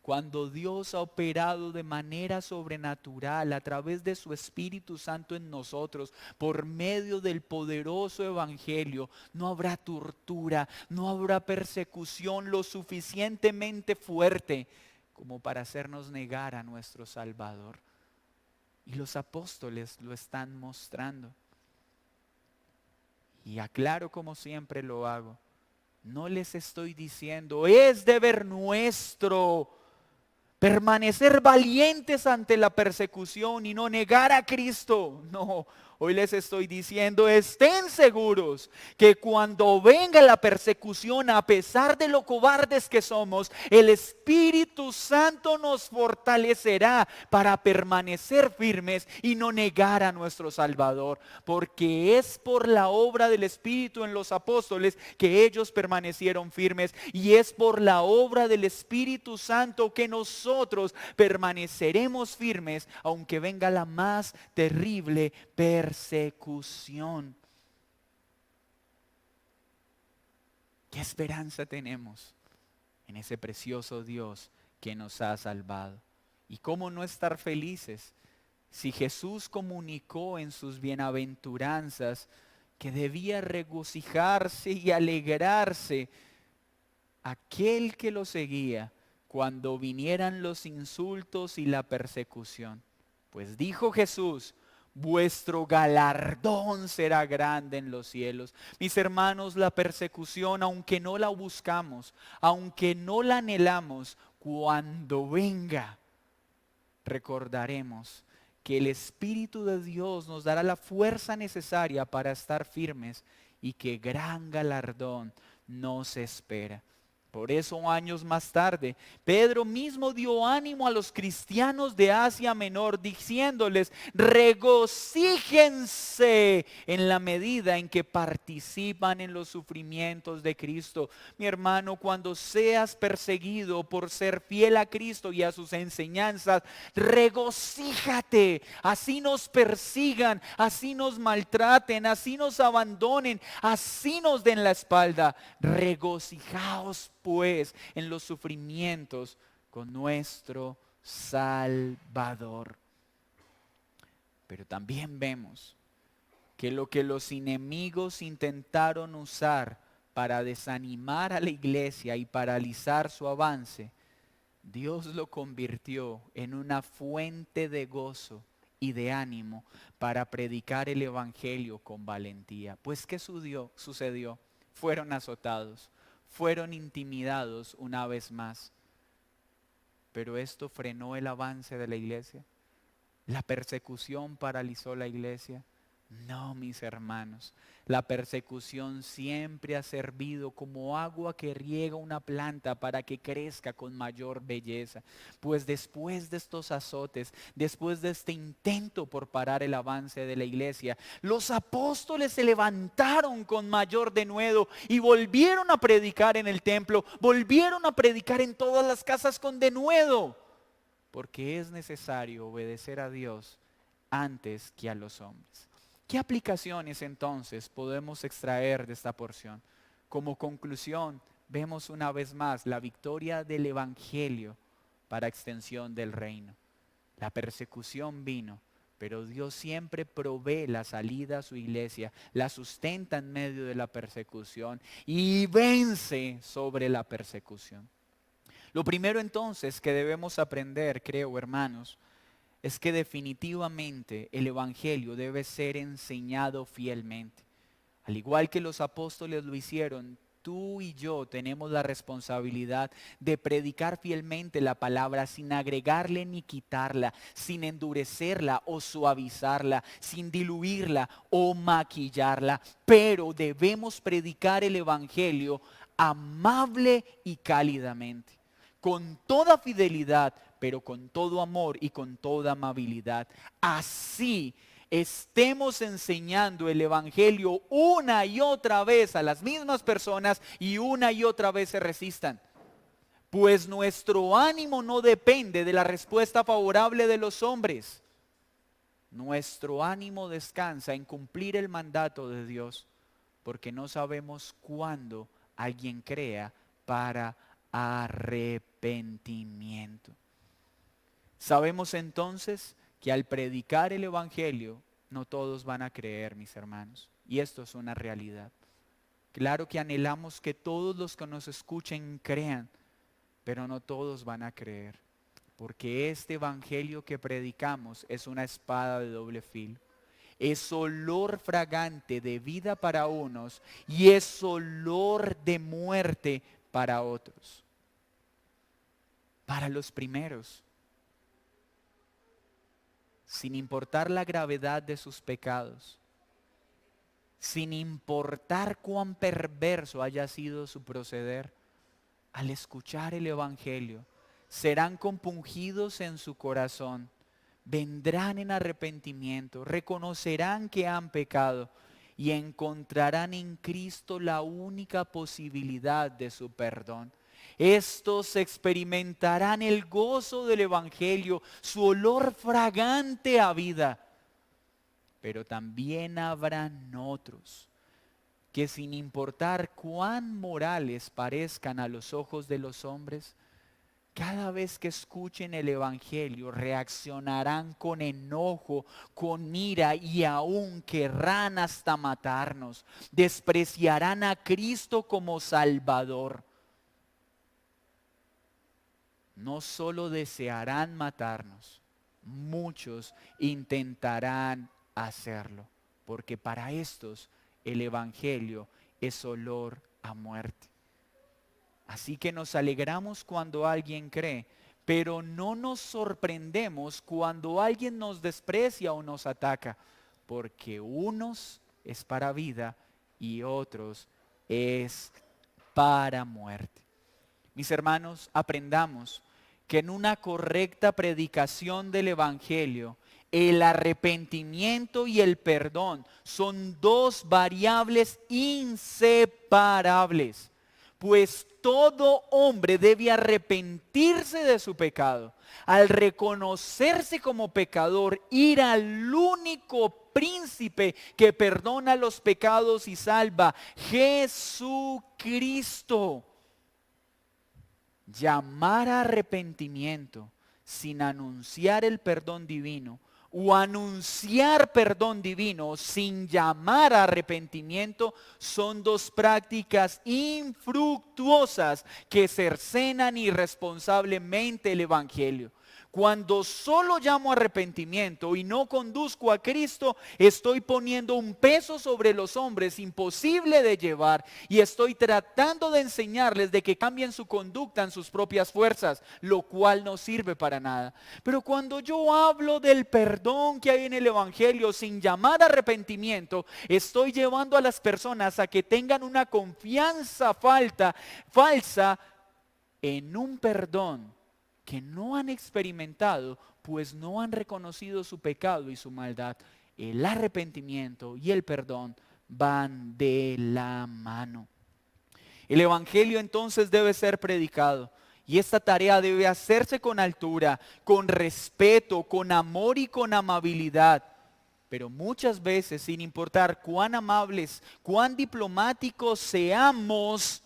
Cuando Dios ha operado de manera sobrenatural a través de su Espíritu Santo en nosotros, por medio del poderoso Evangelio, no habrá tortura, no habrá persecución lo suficientemente fuerte como para hacernos negar a nuestro Salvador. Y los apóstoles lo están mostrando. Y aclaro como siempre lo hago. No les estoy diciendo, es deber nuestro permanecer valientes ante la persecución y no negar a Cristo. No, hoy les estoy diciendo, estén seguros que cuando venga la persecución, a pesar de lo cobardes que somos, el Espíritu Santo nos fortalecerá para permanecer firmes y no negar a nuestro Salvador. Porque es por la obra del Espíritu en los apóstoles que ellos permanecieron firmes, y es por la obra del Espíritu Santo que nosotros permaneceremos firmes aunque venga la más terrible persecución. ¿Qué esperanza tenemos en ese precioso Dios que nos ha salvado? ¿Y cómo no estar felices si Jesús comunicó en sus bienaventuranzas que debía regocijarse y alegrarse aquel que lo seguía cuando vinieran los insultos y la persecución. Pues dijo Jesús, vuestro galardón será grande en los cielos. Mis hermanos, la persecución, aunque no la buscamos, aunque no la anhelamos, cuando venga, recordaremos que el Espíritu de Dios nos dará la fuerza necesaria para estar firmes y que gran galardón nos espera. Por eso años más tarde, Pedro mismo dio ánimo a los cristianos de Asia Menor diciéndoles, regocíjense en la medida en que participan en los sufrimientos de Cristo. Mi hermano, cuando seas perseguido por ser fiel a Cristo y a sus enseñanzas, regocíjate. Así nos persigan, así nos maltraten, así nos abandonen, así nos den la espalda. Regocijaos pues en los sufrimientos con nuestro Salvador. Pero también vemos que lo que los enemigos intentaron usar para desanimar a la iglesia y paralizar su avance, Dios lo convirtió en una fuente de gozo y de ánimo para predicar el evangelio con valentía. Pues ¿qué sucedió? Fueron azotados, fueron intimidados una vez más. Pero esto frenó el avance de la iglesia. ¿La persecución paralizó la iglesia? No, mis hermanos. La persecución siempre ha servido como agua que riega una planta para que crezca con mayor belleza. Pues después de estos azotes, después de este intento por parar el avance de la iglesia, los apóstoles se levantaron con mayor denuedo y volvieron a predicar en el templo, volvieron a predicar en todas las casas con denuedo. Porque es necesario obedecer a Dios antes que a los hombres. ¿Qué aplicaciones entonces podemos extraer de esta porción? Como conclusión, vemos una vez más la victoria del evangelio para extensión del reino. La persecución vino, pero Dios siempre provee la salida a su iglesia, la sustenta en medio de la persecución y vence sobre la persecución. Lo primero entonces que debemos aprender, creo, hermanos, es que definitivamente el evangelio debe ser enseñado fielmente. Al igual que los apóstoles lo hicieron, tú y yo tenemos la responsabilidad de predicar fielmente la palabra sin agregarle ni quitarla, sin endurecerla o suavizarla, sin diluirla o maquillarla. Pero debemos predicar el evangelio amable y cálidamente, con toda fidelidad, pero con todo amor y con toda amabilidad. Así estemos enseñando el evangelio una y otra vez a las mismas personas y una y otra vez se resistan. Pues nuestro ánimo no depende de la respuesta favorable de los hombres. Nuestro ánimo descansa en cumplir el mandato de Dios, porque no sabemos cuándo alguien crea para arrepentimiento. Sabemos entonces que al predicar el evangelio no todos van a creer, mis hermanos, y esto es una realidad. Claro que anhelamos que todos los que nos escuchen crean, pero no todos van a creer, porque este evangelio que predicamos es una espada de doble filo. Es olor fragante de vida para unos y es olor de muerte para otros. Para los primeros, sin importar la gravedad de sus pecados, sin importar cuán perverso haya sido su proceder, al escuchar el evangelio, serán compungidos en su corazón, vendrán en arrepentimiento, reconocerán que han pecado y encontrarán en Cristo la única posibilidad de su perdón. Estos experimentarán el gozo del evangelio, su olor fragante a vida. Pero también habrán otros que sin importar cuán morales parezcan a los ojos de los hombres, cada vez que escuchen el Evangelio, reaccionarán con enojo, con ira y aún querrán hasta matarnos. Despreciarán a Cristo como Salvador. No solo desearán matarnos, muchos intentarán hacerlo, porque para estos el Evangelio es olor a muerte. Así que nos alegramos cuando alguien cree, pero no nos sorprendemos cuando alguien nos desprecia o nos ataca, porque unos es para vida y otros es para muerte. Mis hermanos, aprendamos que en una correcta predicación del Evangelio, el arrepentimiento y el perdón son dos variables inseparables, pues todo hombre debe arrepentirse de su pecado. Al reconocerse como pecador, ir al único príncipe que perdona los pecados y salva, Jesucristo. Llamar a arrepentimiento sin anunciar el perdón divino, o anunciar perdón divino sin llamar a arrepentimiento, son dos prácticas infructuosas que cercenan irresponsablemente el Evangelio. Cuando solo llamo a arrepentimiento y no conduzco a Cristo, estoy poniendo un peso sobre los hombres imposible de llevar y estoy tratando de enseñarles de que cambien su conducta en sus propias fuerzas, lo cual no sirve para nada. Pero cuando yo hablo del perdón que hay en el Evangelio sin llamar a arrepentimiento, estoy llevando a las personas a que tengan una confianza falsa en un perdón que no han experimentado, pues no han reconocido su pecado y su maldad. El arrepentimiento y el perdón van de la mano. El Evangelio entonces debe ser predicado. Y esta tarea debe hacerse con altura, con respeto, con amor y con amabilidad. Pero muchas veces, sin importar cuán amables, cuán diplomáticos seamos,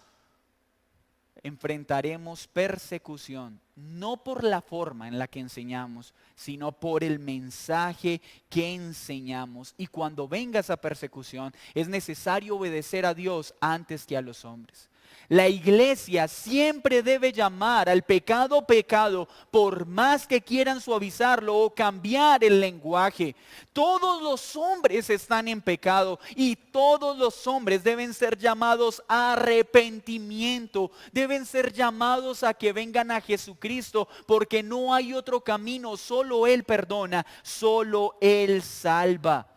enfrentaremos persecución, no por la forma en la que enseñamos, sino por el mensaje que enseñamos. Y cuando venga esa persecución, es necesario obedecer a Dios antes que a los hombres. La iglesia siempre debe llamar al pecado pecado, por más que quieran suavizarlo o cambiar el lenguaje. Todos los hombres están en pecado y todos los hombres deben ser llamados a arrepentimiento. Deben ser llamados a que vengan a Jesucristo, porque no hay otro camino, solo Él perdona, solo Él salva.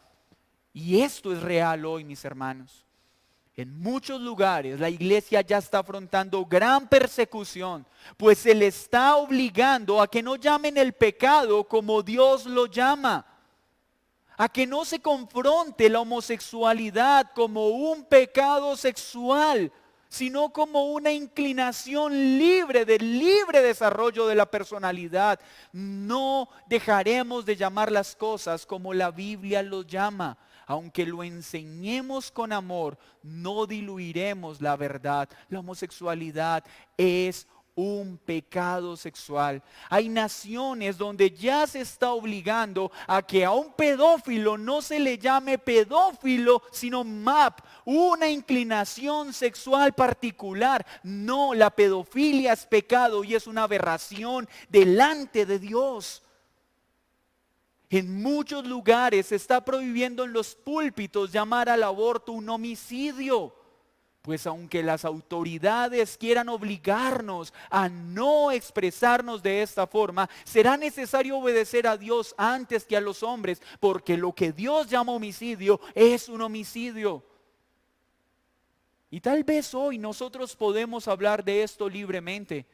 Y esto es real hoy, mis hermanos. En muchos lugares la iglesia ya está afrontando gran persecución, pues se le está obligando a que no llamen el pecado como Dios lo llama, a que no se confronte la homosexualidad como un pecado sexual, sino como una inclinación del libre desarrollo de la personalidad. No dejaremos de llamar las cosas como la Biblia los llama. Aunque lo enseñemos con amor, no diluiremos la verdad. La homosexualidad es un pecado sexual. Hay naciones donde ya se está obligando a que a un pedófilo no se le llame pedófilo, sino MAP, una inclinación sexual particular. No, la pedofilia es pecado y es una aberración delante de Dios. En muchos lugares se está prohibiendo en los púlpitos llamar al aborto un homicidio. Pues aunque las autoridades quieran obligarnos a no expresarnos de esta forma, será necesario obedecer a Dios antes que a los hombres, porque lo que Dios llama homicidio es un homicidio. Y tal vez hoy nosotros podemos hablar de esto libremente,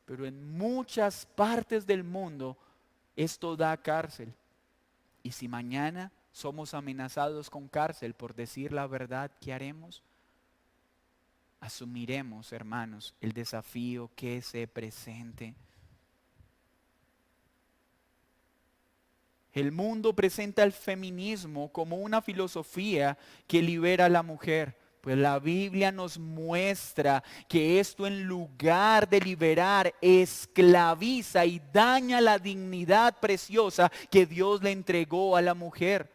pero en muchas partes del mundo esto da cárcel. Y si mañana somos amenazados con cárcel por decir la verdad, ¿qué haremos? Asumiremos, hermanos, el desafío que se presente. El mundo presenta el feminismo como una filosofía que libera a la mujer, Pues la Biblia nos muestra que esto, en lugar de liberar, esclaviza y daña la dignidad preciosa que Dios le entregó a la mujer.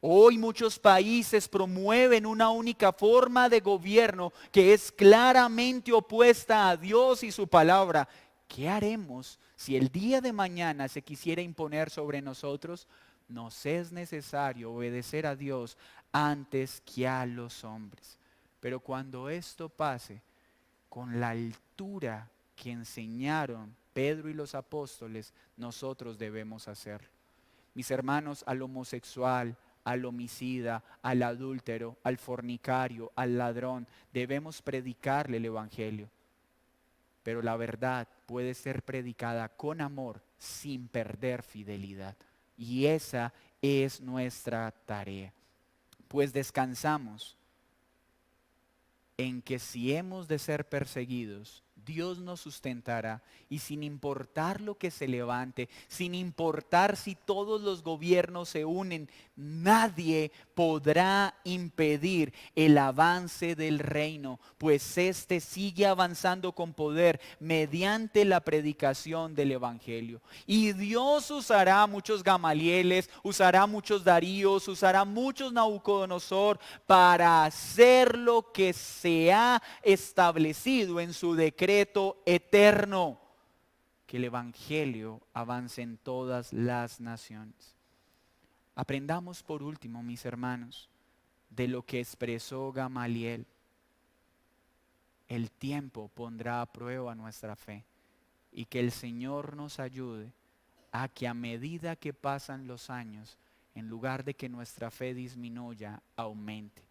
Hoy muchos países promueven una única forma de gobierno que es claramente opuesta a Dios y su palabra. ¿Qué haremos si el día de mañana se quisiera imponer sobre nosotros? Nos es necesario obedecer a Dios antes que a los hombres. Pero cuando esto pase, con la altura que enseñaron Pedro y los apóstoles, nosotros debemos hacerlo. Mis hermanos, al homosexual, al homicida, al adúltero, al fornicario, al ladrón, debemos predicarle el evangelio. Pero la verdad puede ser predicada con amor sin perder fidelidad. Y esa es nuestra tarea. Pues descansamos en que si hemos de ser perseguidos, Dios nos sustentará, y sin importar lo que se levante, sin importar si todos los gobiernos se unen, nadie podrá impedir el avance del reino, pues éste sigue avanzando con poder mediante la predicación del evangelio. Y Dios usará muchos Gamalieles, usará muchos Daríos, usará muchos Nabucodonosor para hacer lo que se ha establecido en su decreto eterno, que el evangelio avance en todas las naciones. Aprendamos por último, mis hermanos, de lo que expresó Gamaliel. El tiempo pondrá a prueba nuestra fe, y que el Señor nos ayude a que a medida que pasan los años, en lugar de que nuestra fe disminuya, aumente.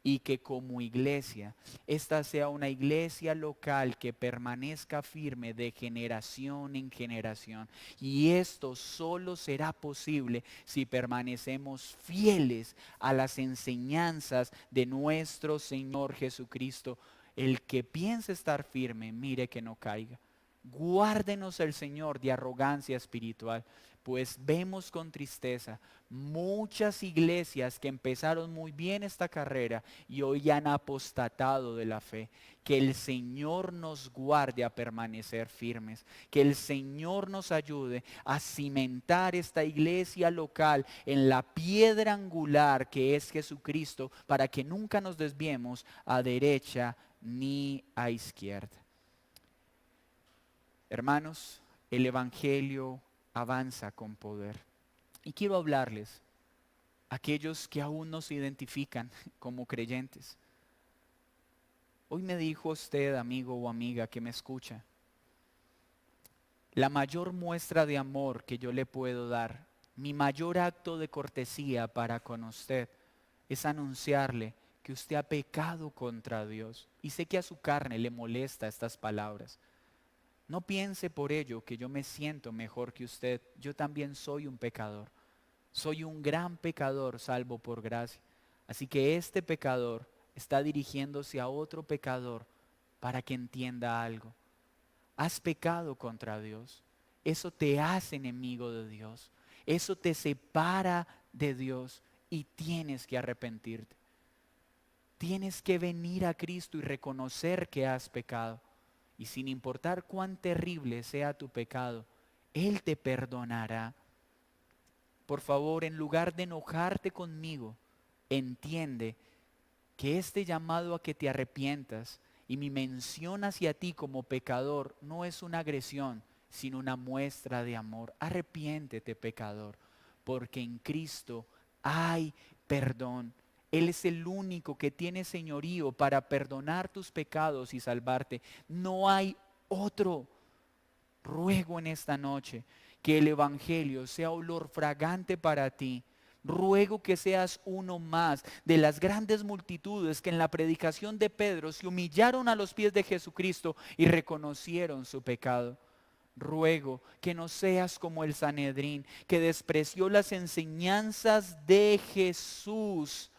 Y que como iglesia, esta sea una iglesia local que permanezca firme de generación en generación. Y esto solo será posible si permanecemos fieles a las enseñanzas de nuestro Señor Jesucristo. El que piense estar firme, mire que no caiga. Guárdenos el Señor de arrogancia espiritual, pues vemos con tristeza muchas iglesias que empezaron muy bien esta carrera y hoy han apostatado de la fe. Que el Señor nos guarde a permanecer firmes, que el Señor nos ayude a cimentar esta iglesia local en la piedra angular que es Jesucristo, para que nunca nos desviemos a derecha ni a izquierda. Hermanos, el evangelio avanza con poder. Y quiero hablarles a aquellos que aún no se identifican como creyentes. Hoy me dijo usted, amigo o amiga que me escucha, la mayor muestra de amor que yo le puedo dar, mi mayor acto de cortesía para con usted, es anunciarle que usted ha pecado contra Dios. Y sé que a su carne le molesta estas palabras. No piense por ello que yo me siento mejor que usted. Yo también soy un pecador. Soy un gran pecador salvo por gracia. Así que este pecador está dirigiéndose a otro pecador para que entienda algo. Has pecado contra Dios. Eso te hace enemigo de Dios. Eso te separa de Dios y tienes que arrepentirte. Tienes que venir a Cristo y reconocer que has pecado. Y sin importar cuán terrible sea tu pecado, Él te perdonará. Por favor, en lugar de enojarte conmigo, entiende que este llamado a que te arrepientas y mi mención hacia ti como pecador no es una agresión, sino una muestra de amor. Arrepiéntete, pecador, porque en Cristo hay perdón. Él es el único que tiene señorío para perdonar tus pecados y salvarte. No hay otro. Ruego en esta noche que el evangelio sea olor fragante para ti. Ruego que seas uno más de las grandes multitudes que en la predicación de Pedro se humillaron a los pies de Jesucristo y reconocieron su pecado. Ruego que no seas como el Sanedrín, que despreció las enseñanzas de Jesús,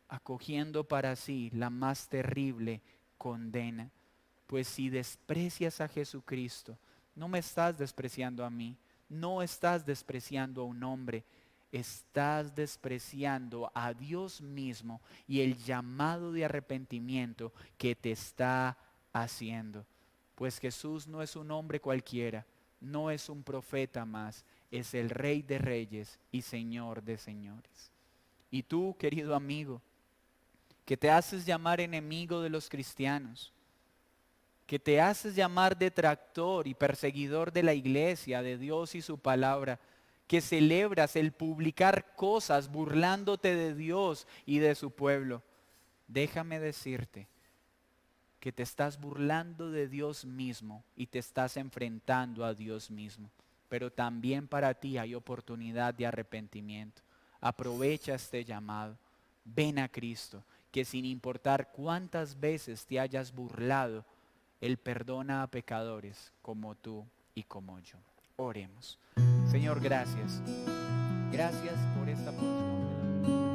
acogiendo para sí la más terrible condena. Pues si desprecias a Jesucristo, no me estás despreciando a mí, no estás despreciando a un hombre, estás despreciando a Dios mismo y el llamado de arrepentimiento que te está haciendo. Pues Jesús no es un hombre cualquiera, no es un profeta más, es el Rey de Reyes y Señor de Señores. Y tú, querido amigo, que te haces llamar enemigo de los cristianos, que te haces llamar detractor y perseguidor de la iglesia, de Dios y su palabra, que celebras el publicar cosas burlándote de Dios y de su pueblo, déjame decirte que te estás burlando de Dios mismo y te estás enfrentando a Dios mismo. Pero también para ti hay oportunidad de arrepentimiento. Aprovecha este llamado. Ven a Cristo, que sin importar cuántas veces te hayas burlado, Él perdona a pecadores como tú y como yo. Oremos. Señor, gracias. Gracias por esta porción de la